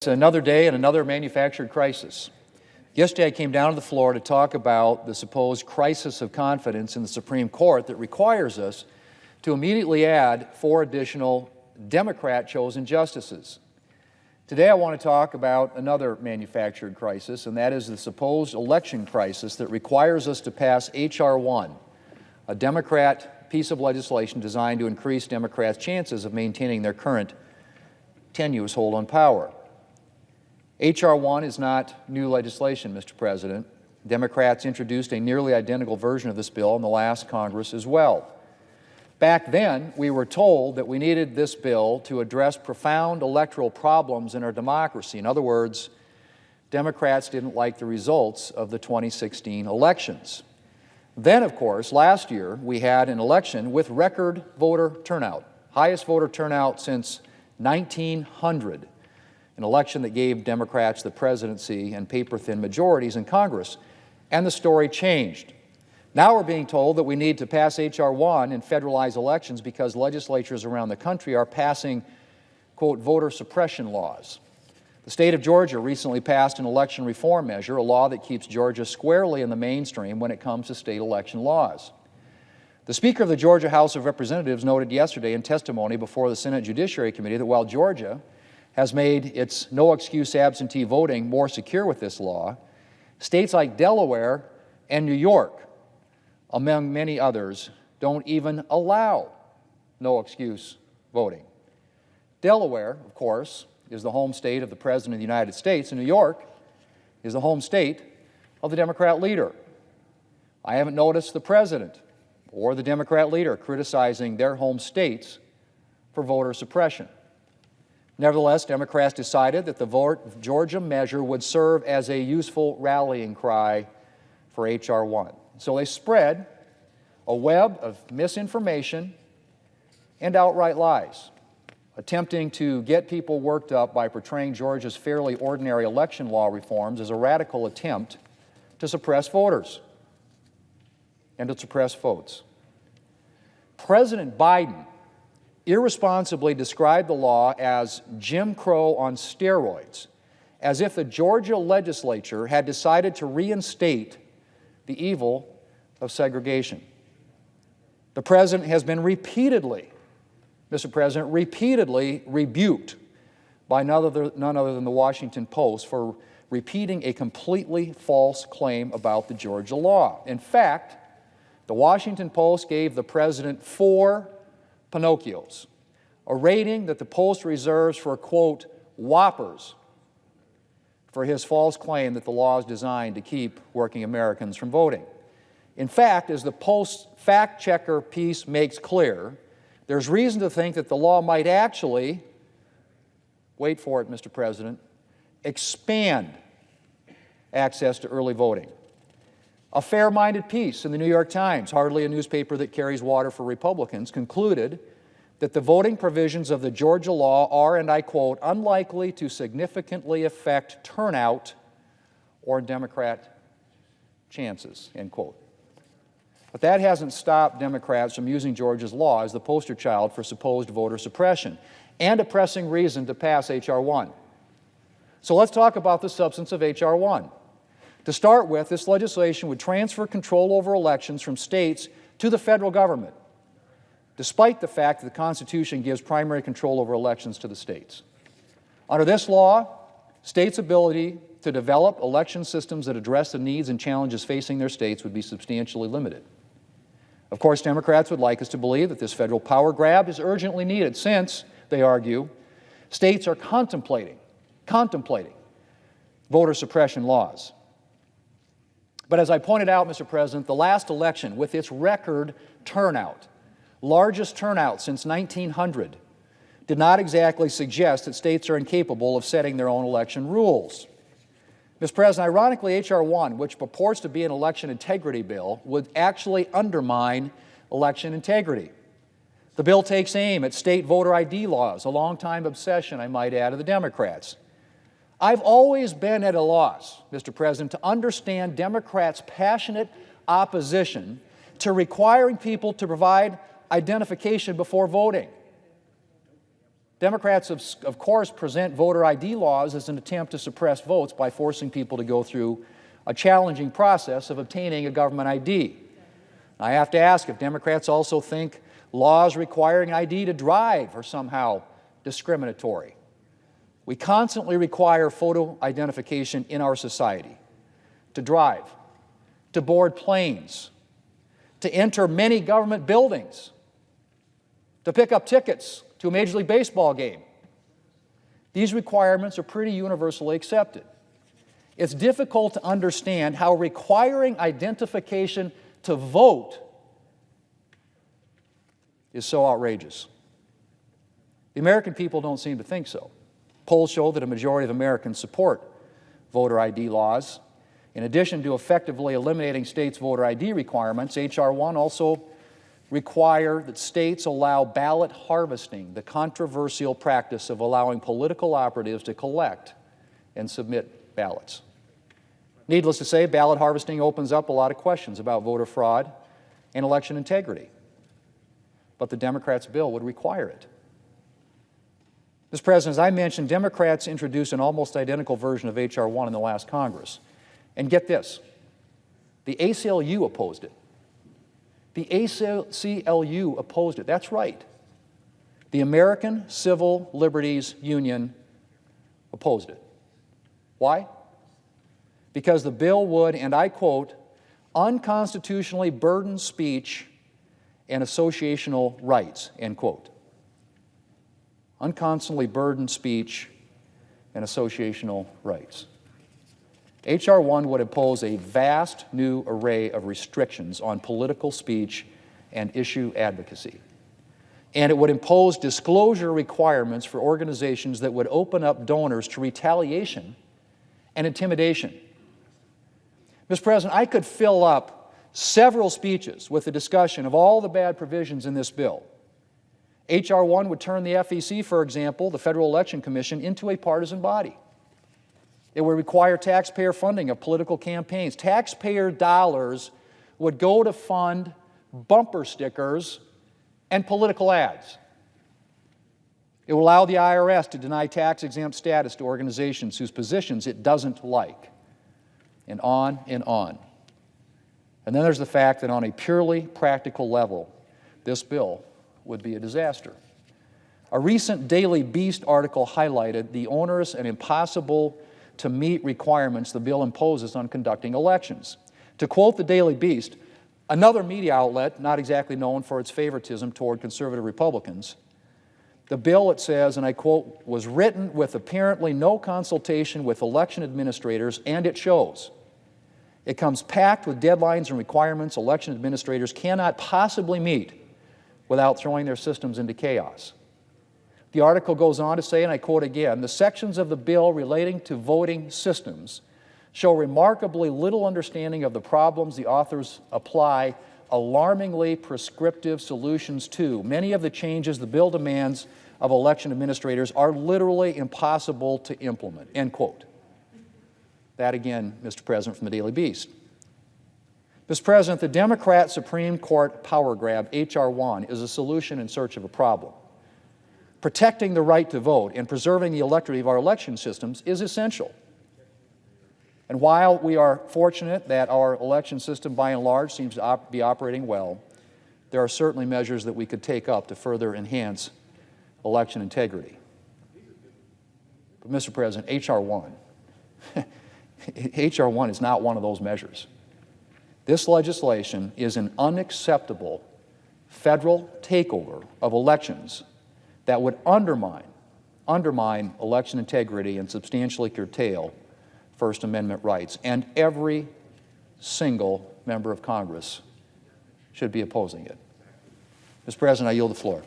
It's another day and another manufactured crisis. Yesterday I came down to the floor to talk about the supposed crisis of confidence in the Supreme Court that requires us to immediately add 4 additional Democrat-chosen justices. Today I want to talk about another manufactured crisis, and that is the supposed election crisis that requires us to pass H.R. 1, a Democrat piece of legislation designed to increase Democrats' chances of maintaining their current tenuous hold on power. H.R. 1 is not new legislation, Mr. President. Democrats introduced a nearly identical version of this bill in the last Congress as well. Back then, we were told that we needed this bill to address profound electoral problems in our democracy. In other words, Democrats didn't like the results of the 2016 elections. Then, of course, last year, we had an election with record voter turnout, highest voter turnout since 1900, an election that gave Democrats the presidency and paper-thin majorities in Congress, and the story changed. Now we're being told that we need to pass H.R. 1 and federalize elections because legislatures around the country are passing, quote, voter suppression laws. The state of Georgia recently passed an election reform measure, a law that keeps Georgia squarely in the mainstream when it comes to state election laws. The Speaker of the Georgia House of Representatives noted yesterday in testimony before the Senate Judiciary Committee that while Georgia has made its no-excuse absentee voting more secure with this law, states like Delaware and New York, among many others, don't even allow no-excuse voting. Delaware, of course, is the home state of the President of the United States, and New York is the home state of the Democrat leader. I haven't noticed the President or the Democrat leader criticizing their home states for voter suppression. Nevertheless, Democrats decided that the Georgia measure would serve as a useful rallying cry for H.R. 1. So they spread a web of misinformation and outright lies, attempting to get people worked up by portraying Georgia's fairly ordinary election law reforms as a radical attempt to suppress voters and to suppress votes. President Biden irresponsibly described the law as Jim Crow on steroids, as if the Georgia legislature had decided to reinstate the evil of segregation. The President has been repeatedly, Mr. President, repeatedly rebuked by none other than the Washington Post for repeating a completely false claim about the Georgia law. In fact, the Washington Post gave the President 4 Pinocchios, a rating that the Post reserves for, quote, whoppers, for his false claim that the law is designed to keep working Americans from voting. In fact, as the Post fact-checker piece makes clear, there's reason to think that the law might actually, wait for it, Mr. President, expand access to early voting. A fair-minded piece in the New York Times, hardly a newspaper that carries water for Republicans, concluded that the voting provisions of the Georgia law are, and I quote, unlikely to significantly affect turnout or Democrat chances, end quote. But that hasn't stopped Democrats from using Georgia's law as the poster child for supposed voter suppression and a pressing reason to pass H.R. 1. So let's talk about the substance of H.R. 1. To start with, this legislation would transfer control over elections from states to the federal government, despite the fact that the Constitution gives primary control over elections to the states. Under this law, states' ability to develop election systems that address the needs and challenges facing their states would be substantially limited. Of course, Democrats would like us to believe that this federal power grab is urgently needed since, they argue, states are contemplating voter suppression laws. But as I pointed out, Mr. President, the last election, with its record turnout, largest turnout since 1900, did not exactly suggest that states are incapable of setting their own election rules. Mr. President, ironically, H.R. 1, which purports to be an election integrity bill, would actually undermine election integrity. The bill takes aim at state voter ID laws, a longtime obsession, I might add, of the Democrats. I've always been at a loss, Mr. President, to understand Democrats' passionate opposition to requiring people to provide identification before voting. Democrats, of course, present voter ID laws as an attempt to suppress votes by forcing people to go through a challenging process of obtaining a government ID. I have to ask if Democrats also think laws requiring ID to drive are somehow discriminatory. We constantly require photo identification in our society to drive, to board planes, to enter many government buildings, to pick up tickets to a Major League Baseball game. These requirements are pretty universally accepted. It's difficult to understand how requiring identification to vote is so outrageous. The American people don't seem to think so. Polls show that a majority of Americans support voter ID laws. In addition to effectively eliminating states' voter ID requirements, H.R. 1 also require that states allow ballot harvesting, the controversial practice of allowing political operatives to collect and submit ballots. Needless to say, ballot harvesting opens up a lot of questions about voter fraud and election integrity. But the Democrats' bill would require it. Mr. President, as I mentioned, Democrats introduced an almost identical version of H.R. 1 in the last Congress. And get this, the ACLU opposed it. The ACLU opposed it. That's right. The American Civil Liberties Union opposed it. Why? Because the bill would, and I quote, unconstitutionally burden speech and associational rights, end quote. Unconstitutionally burden speech and associational rights. H.R. 1 would impose a vast new array of restrictions on political speech and issue advocacy. And it would impose disclosure requirements for organizations that would open up donors to retaliation and intimidation. Mr. President, I could fill up several speeches with a discussion of all the bad provisions in this bill. H.R. 1 would turn the FEC, for example, the Federal Election Commission, into a partisan body. It would require taxpayer funding of political campaigns. Taxpayer dollars would go to fund bumper stickers and political ads. It will allow the IRS to deny tax-exempt status to organizations whose positions it doesn't like, and on and on. And then there's the fact that on a purely practical level, this bill would be a disaster. A recent Daily Beast article highlighted the onerous and impossible to meet requirements the bill imposes on conducting elections. To quote the Daily Beast, another media outlet not exactly known for its favoritism toward conservative Republicans, the bill, it says, and I quote, was written with apparently no consultation with election administrators, and it shows. It comes packed with deadlines and requirements election administrators cannot possibly meet without throwing their systems into chaos. The article goes on to say, and I quote again, the sections of the bill relating to voting systems show remarkably little understanding of the problems the authors apply alarmingly prescriptive solutions to. Many of the changes the bill demands of election administrators are literally impossible to implement, end quote. That again, Mr. President, from the Daily Beast. Mr. President, the Democrat Supreme Court power grab, H.R. 1, is a solution in search of a problem. Protecting the right to vote and preserving the integrity of our election systems is essential. And while we are fortunate that our election system, by and large, seems to be operating well, there are certainly measures that we could take up to further enhance election integrity. But, Mr. President, H.R. 1, H.R. 1 is not one of those measures. This legislation is an unacceptable federal takeover of elections that would undermine election integrity and substantially curtail First Amendment rights. And every single member of Congress should be opposing it. Mr. President, I yield the floor.